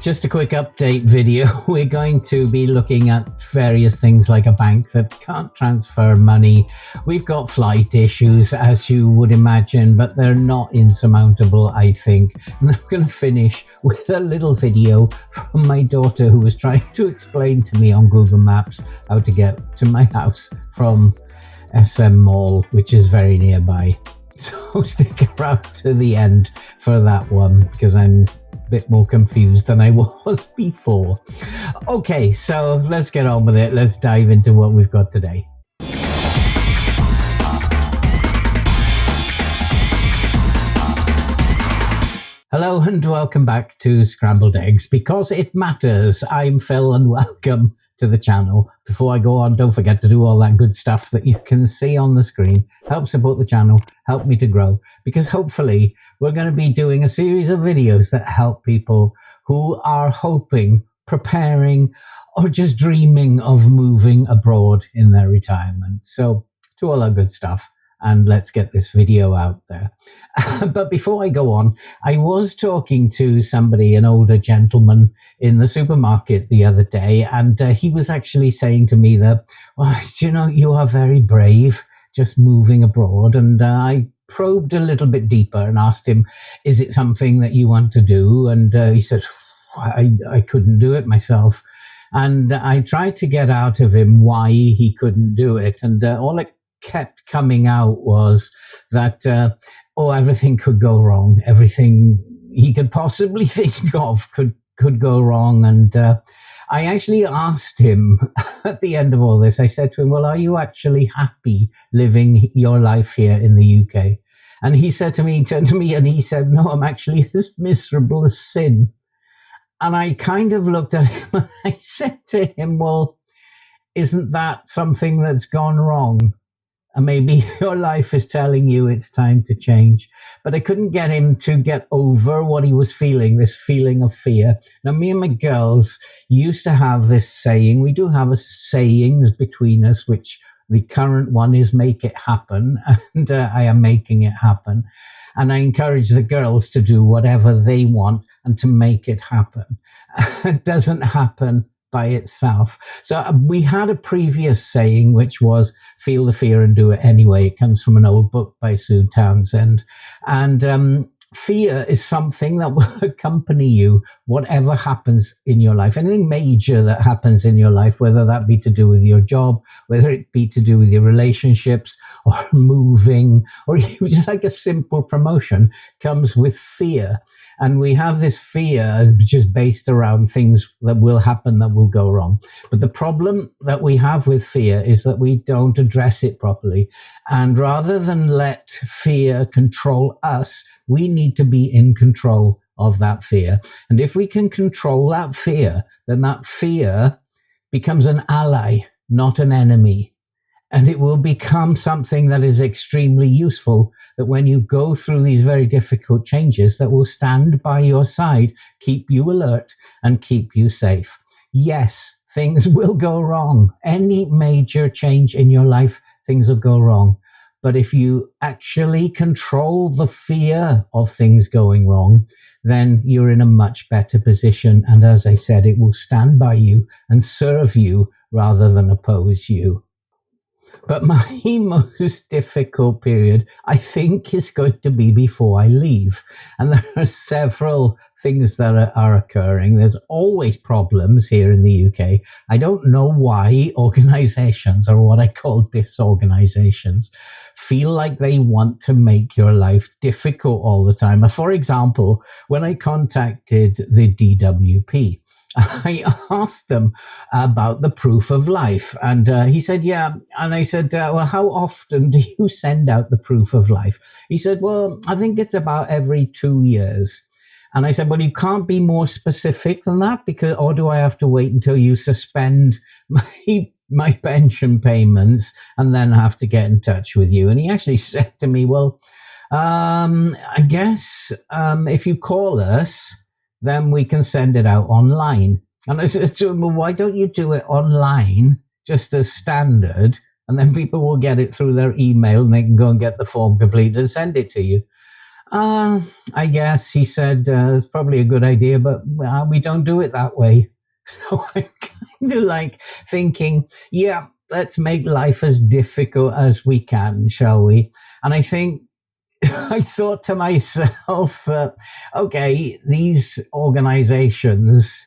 Just a quick update video. We're going to be looking at various things like a bank that can't transfer money. We've got flight issues, as you would imagine, but they're not insurmountable, I think. And I'm going to finish with a little video from my daughter who was trying to explain to me on Google Maps how to get to my house from SM Mall, which is very nearby. So stick around to the end for that one, because I'm a bit more confused than I was before. Okay, so let's get on with it. Let's dive into what we've got today. Hello and welcome back to Scrambled Eggs, because it matters. I'm Phil and welcome to the channel. Before I go on, don't forget to do all that good stuff that you can see on the screen. Help support the channel, help me to grow, because hopefully we're going to be doing a series of videos that help people who are hoping, preparing, or just dreaming of moving abroad in their retirement. So do all that good stuff. And let's get this video out there. But before I go on, I was talking to somebody, an older gentleman in the supermarket the other day, and he was actually saying to me that, well, you know, you are very brave just moving abroad. And I probed a little bit deeper and asked him, is it something that you want to do? And he said, I couldn't do it myself. And I tried to get out of him why he couldn't do it. And all it kept coming out was that, everything could go wrong. Everything he could possibly think of could go wrong. And I actually asked him at the end of all this, I said to him, well, are you actually happy living your life here in the UK? And he said to me, he turned to me and he said, no, I'm actually as miserable as sin. And I kind of looked at him and I said to him, well, isn't that something that's gone wrong? And maybe your life is telling you it's time to change. But I couldn't get him to get over what he was feeling, this feeling of fear. Now, me and my girls used to have this saying. We do have a sayings between us, which the current one is make it happen. And I am making it happen. And I encourage the girls to do whatever they want and to make it happen. It doesn't happen by itself. So we had a previous saying, which was feel the fear and do it anyway. It comes from an old book by Sue Townsend. And fear is something that will accompany you whatever happens in your life. Anything major that happens in your life, whether that be to do with your job, whether it be to do with your relationships or moving, or even just like a simple promotion, comes with fear. And we have this fear which is based around things that will happen, that will go wrong. But the problem that we have with fear is that we don't address it properly. And rather than let fear control us, we need to be in control of that fear. And if we can control that fear, then that fear becomes an ally, not an enemy. And it will become something that is extremely useful, that when you go through these very difficult changes, that will stand by your side, keep you alert and keep you safe. Yes, things will go wrong. Any major change in your life, things will go wrong. But if you actually control the fear of things going wrong, then you're in a much better position. And as I said, it will stand by you and serve you rather than oppose you. But my most difficult period, I think, is going to be before I leave. And there are several things that are occurring. There's always problems here in the UK. I don't know why organizations, or what I call disorganizations, feel like they want to make your life difficult all the time. For example, when I contacted the DWP, I asked them about the proof of life. And he said, yeah. And I said, well, how often do you send out the proof of life? He said, well, I think it's about every 2 years. And I said, well, you can't be more specific than that, because, or do I have to wait until you suspend my pension payments and then have to get in touch with you? And he actually said to me, well, I guess if you call us, then we can send it out online. And I said to him, well, why don't you do it online, just as standard, and then people will get it through their email and they can go and get the form completed and send it to you. Uh, I guess he said it's probably a good idea, but we don't do it that way. So I'm kind of like thinking, yeah, let's make life as difficult as we can, shall we? And I think I thought to myself, okay, these organizations,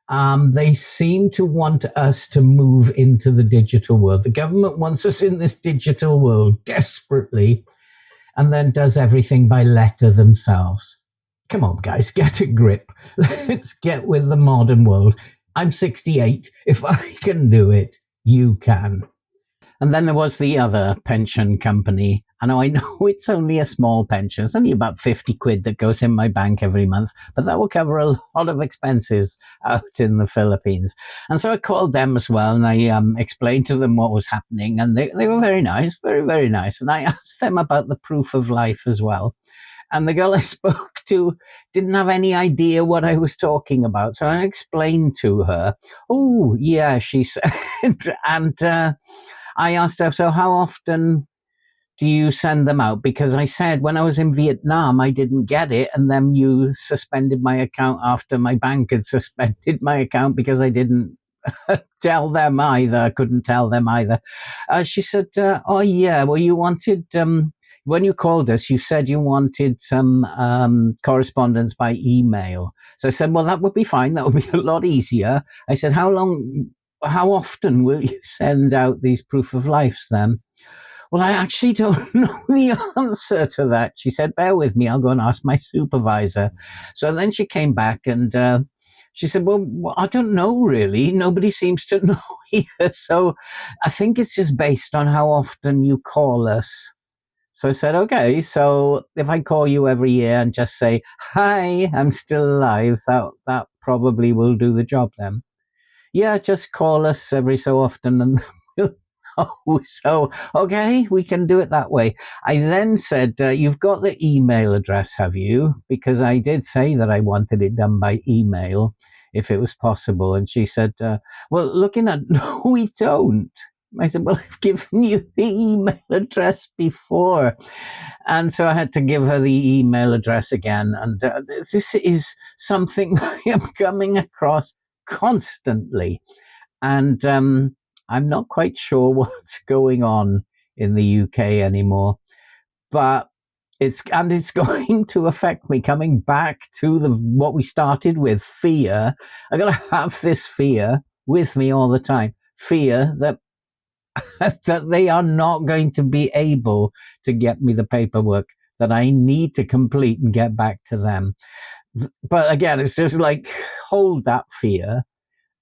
they seem to want us to move into the digital world. The government wants us in this digital world desperately, and then does everything by letter themselves. Come on, guys, get a grip. Let's get with the modern world. I'm 68. If I can do it, you can. And then there was the other pension company. I know it's only a small pension. It's only about 50 quid that goes in my bank every month, but that will cover a lot of expenses out in the Philippines. And so I called them as well, and I explained to them what was happening. And they were very nice, very, very nice. And I asked them about the proof of life as well. And the girl I spoke to didn't have any idea what I was talking about. So I explained to her. Oh, yeah, she said. And I asked her, so how often do you send them out? Because I said when I was in Vietnam, I didn't get it. And then you suspended my account after my bank had suspended my account because I didn't tell them either. I couldn't tell them either. She said, oh, yeah, well, you wanted, when you called us, you said you wanted some correspondence by email. So I said, well, that would be fine. That would be a lot easier. I said, how often will you send out these proof of lives then? Well, I actually don't know the answer to that. She said, bear with me, I'll go and ask my supervisor. So then she came back and she said, well, I don't know really. Nobody seems to know here. So I think it's just based on how often you call us. So I said, okay, so if I call you every year and just say, hi, I'm still alive, that probably will do the job then. Yeah, just call us every so often and we'll know. So, okay, we can do it that way. I then said, you've got the email address, have you? Because I did say that I wanted it done by email if it was possible. And she said, well, looking at, no, we don't. I said, well, I've given you the email address before. And so I had to give her the email address again. And this is something I am coming across constantly. And I'm not quite sure what's going on in the UK anymore. But it's going to affect me coming back to what we started with, fear. I'm going to have this fear with me all the time. Fear that that they are not going to be able to get me the paperwork that I need to complete and get back to them. But again, it's just like, hold that fear.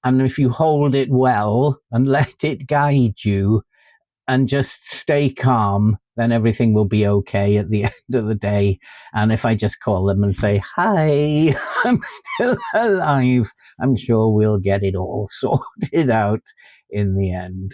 And if you hold it well and let it guide you and just stay calm, then everything will be okay at the end of the day. And if I just call them and say, hi, I'm still alive, I'm sure we'll get it all sorted out in the end.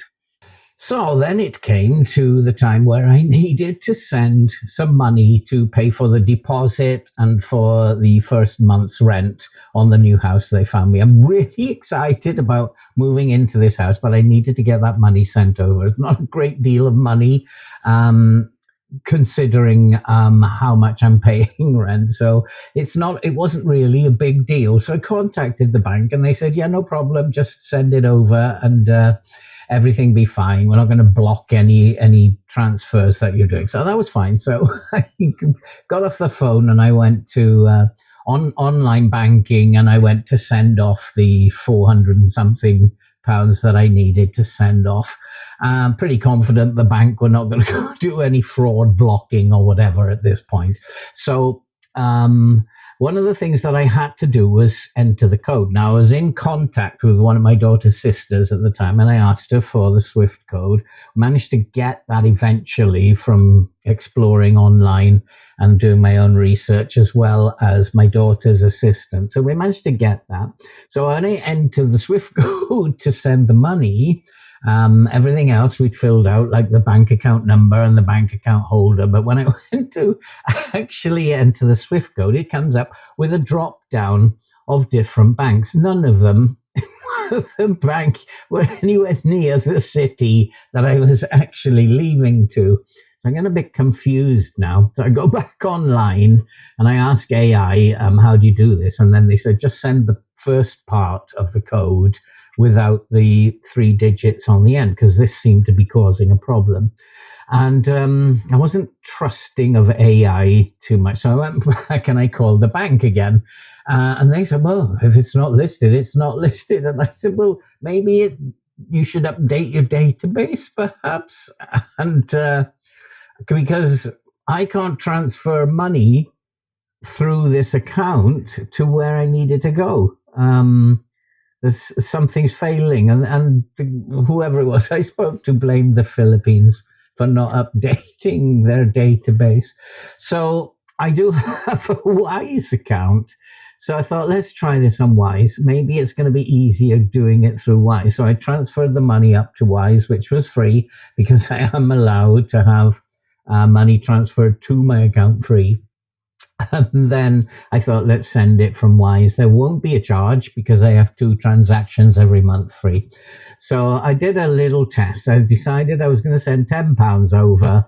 So then it came to the time where I needed to send some money to pay for the deposit and for the first month's rent on the new house they found me. I'm really excited about moving into this house, but I needed to get that money sent over. It's not a great deal of money, considering how much I'm paying rent. So it wasn't really a big deal. So I contacted the bank and they said, yeah, no problem, just send it over and everything be fine. We're not going to block any transfers that you're doing. So that was fine. So I got off the phone and I went to online banking and I went to send off the 400 and something pounds that I needed to send off. I'm pretty confident the bank were not going to go do any fraud blocking or whatever at this point. So one of the things that I had to do was enter the code. Now, I was in contact with one of my daughter's sisters at the time, and I asked her for the Swift code. Managed to get that eventually from exploring online and doing my own research, as well as my daughter's assistant. So we managed to get that. So when I entered the Swift code to send the money, everything else we'd filled out, like the bank account number and the bank account holder. But when I went to actually enter the Swift code, it comes up with a drop down of different banks. None of them the bank were anywhere near the city that I was actually leaving to. So I'm getting a bit confused now. So I go back online and I ask AI, how do you do this? And then they said, just send the first part of the code without the 3 digits on the end, because this seemed to be causing a problem. And I wasn't trusting of AI too much. So I went back and I called the bank again. And they said, well, if it's not listed, it's not listed. And I said, well, maybe you should update your database, perhaps. And because I can't transfer money through this account to where I need it to go. Something's failing. And whoever it was I spoke to blamed the Philippines for not updating their database. So I do have a Wise account. So I thought, let's try this on Wise. Maybe it's going to be easier doing it through Wise. So I transferred the money up to Wise, which was free because I am allowed to have money transferred to my account free. And then I thought, let's send it from Wise. There won't be a charge because I have 2 transactions every month free. So I did a little test. I decided I was going to send £10 over,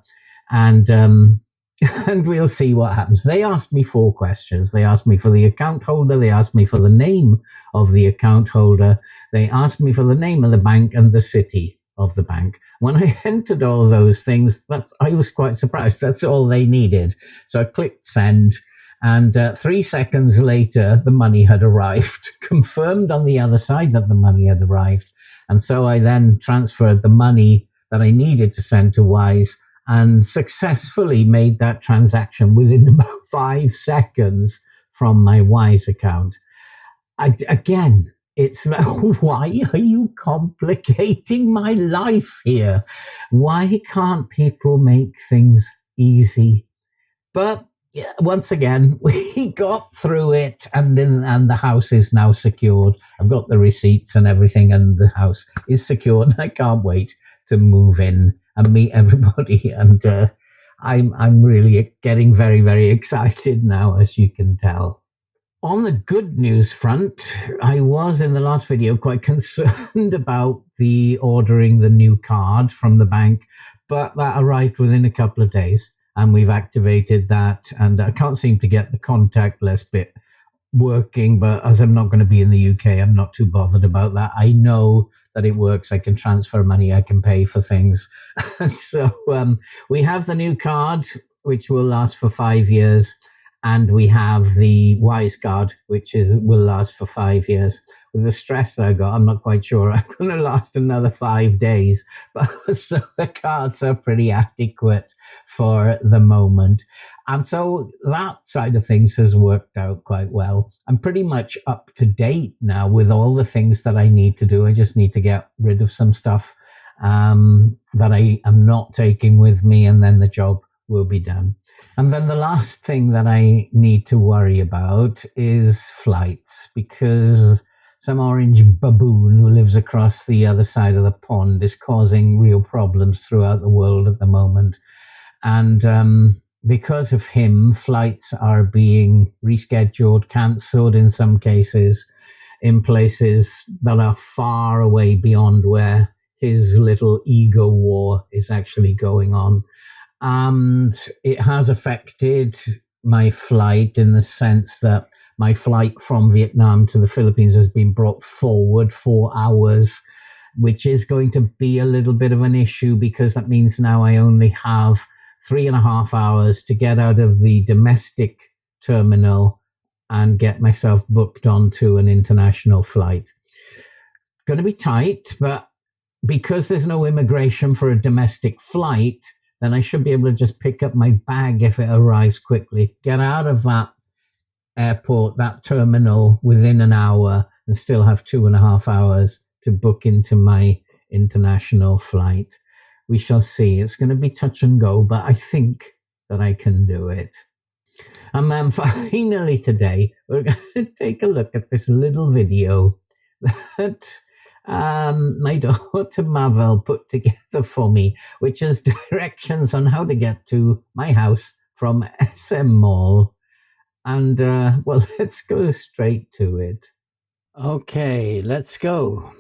and and we'll see what happens. They asked me 4 questions. They asked me for the account holder. They asked me for the name of the account holder. They asked me for the name of the bank and the city of the bank. When I entered all those things, I was quite surprised. That's all they needed. So I clicked send, and 3 seconds later, the money had arrived, confirmed on the other side that the money had arrived. And so I then transferred the money that I needed to send to Wise and successfully made that transaction within about 5 seconds from my Wise account. Again, it's like, why are you complicating my life here? Why can't people make things easy? But yeah, once again, we got through it, and the house is now secured. I've got the receipts and everything, and the house is secured. I can't wait to move in and meet everybody. And I'm really getting very, very excited now, as you can tell. On the good news front, I was in the last video quite concerned about ordering the new card from the bank, but that arrived within a couple of days, and we've activated that, and I can't seem to get the contactless bit working, but as I'm not going to be in the UK, I'm not too bothered about that. I know that it works. I can transfer money, I can pay for things. And so we have the new card, which will last for 5 years. And we have the Wise card, which will last for 5 years. With the stress that I got, I'm not quite sure I'm going to last another 5 days. But so the cards are pretty adequate for the moment. And so that side of things has worked out quite well. I'm pretty much up to date now with all the things that I need to do. I just need to get rid of some stuff that I am not taking with me, and then the job will be done. And then the last thing that I need to worry about is flights, because some orange baboon who lives across the other side of the pond is causing real problems throughout the world at the moment. And because of him, flights are being rescheduled, cancelled in some cases, in places that are far away beyond where his little ego war is actually going on. And it has affected my flight in the sense that my flight from Vietnam to the Philippines has been brought forward 4 hours, which is going to be a little bit of an issue, because that means now I only have 3.5 hours to get out of the domestic terminal and get myself booked onto an international flight. It's going to be tight, but because there's no immigration for a domestic flight, then I should be able to just pick up my bag if it arrives quickly, get out of that airport, that terminal within an hour, and still have 2.5 hours to book into my international flight. We shall see. It's going to be touch and go, but I think that I can do it. And then finally today, we're going to take a look at this little video that my daughter Marvel put together for me, which is directions on how to get to my house from SM Mall. And well, let's go straight to it. Okay, let's go.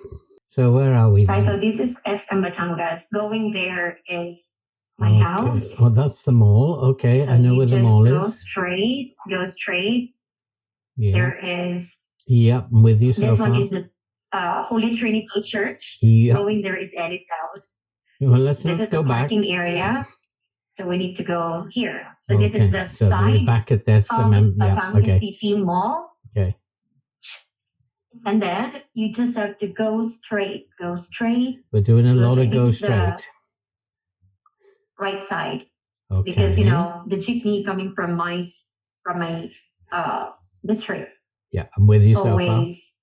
So where are we then? So this is SM Batangas. Going there is my house. Oh, that's the mall. Okay, So I know where the mall go is. Go straight. Yeah. There is. Yep, I'm with you so This far. one is the Holy Trinity Church. Yep. Going there is Eddie's house. Well, let's This not is go the back. parking area. So we need to go here. So Okay. this is the so side we're back at this. yeah, okay. City Mall. Okay. And then you just have to go straight. Go straight. We're doing a lot of go straight. Right side. Okay. Because you know the jeepney coming from my district. Yeah, I'm with you so far. Always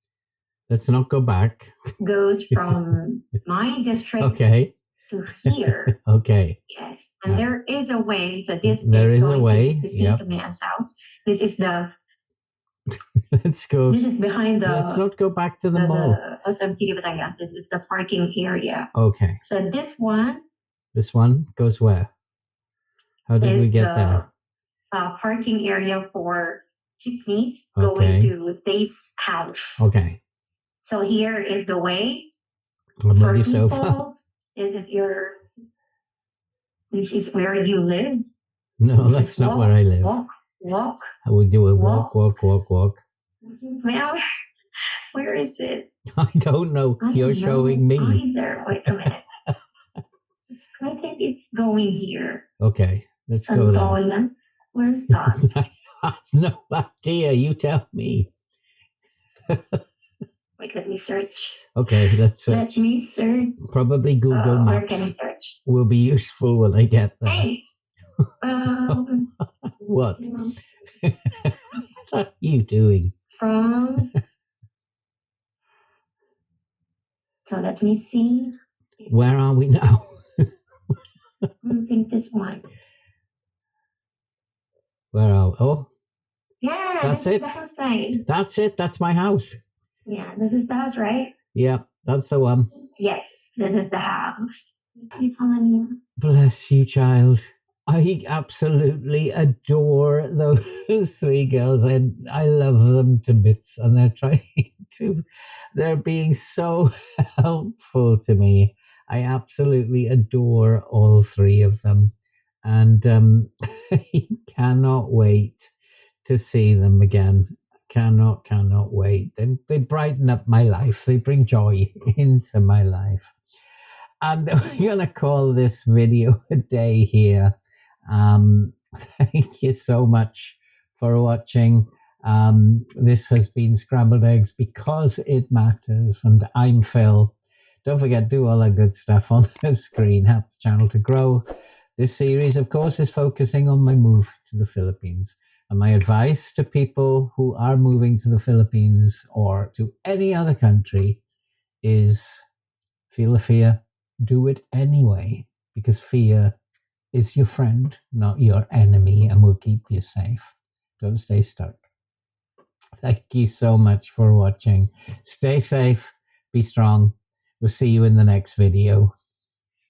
let's not go back. Goes from my district okay. to here. Okay. Yes. And there is a way. So this there is a going way. to the city to man's house. This is the let's go. This is behind the let's not go back to the mall. The SMCD Batangas. This is the parking area. Okay. So this one goes where? How did we get there? Parking area for jeepneys going to Dave's house. Okay. So here is the way. I'm for with you people, so far. This is where you live. No, that's not where I live. Walk. I would do a walk. Well, where is it? I don't know. You're showing me. Either. Wait a minute. I think it's going here. Okay, let's go there. Where's that? I have no idea. You tell me. Wait, let me search. Okay, let's search. Let me search. Probably Google Maps. Where can I search? Will be useful when I get there. Hey. What? What are you doing? So let me see. Where are we now? I think this one. Where are we? Oh. Yeah, that's it. That's it. That's my house. Yeah, this is the house, right? Yeah, that's the one. Yes, this is the house. Bless you, child. I absolutely adore those three girls. I love them to bits, and they're being so helpful to me. I absolutely adore all three of them, and I cannot wait to see them again. Cannot wait. They brighten up my life. They bring joy into my life. And we're going to call this video a day here. Thank you so much for watching. This has been Scrambled Eggs because it matters. And I'm Phil. Don't forget, do all that good stuff on the screen. Help the channel to grow. This series, of course, is focusing on my move to the Philippines. And my advice to people who are moving to the Philippines or to any other country is feel the fear, do it anyway, because fear is your friend, not your enemy, and will keep you safe. Don't stay stuck. Thank you so much for watching. Stay safe, be strong. We'll see you in the next video.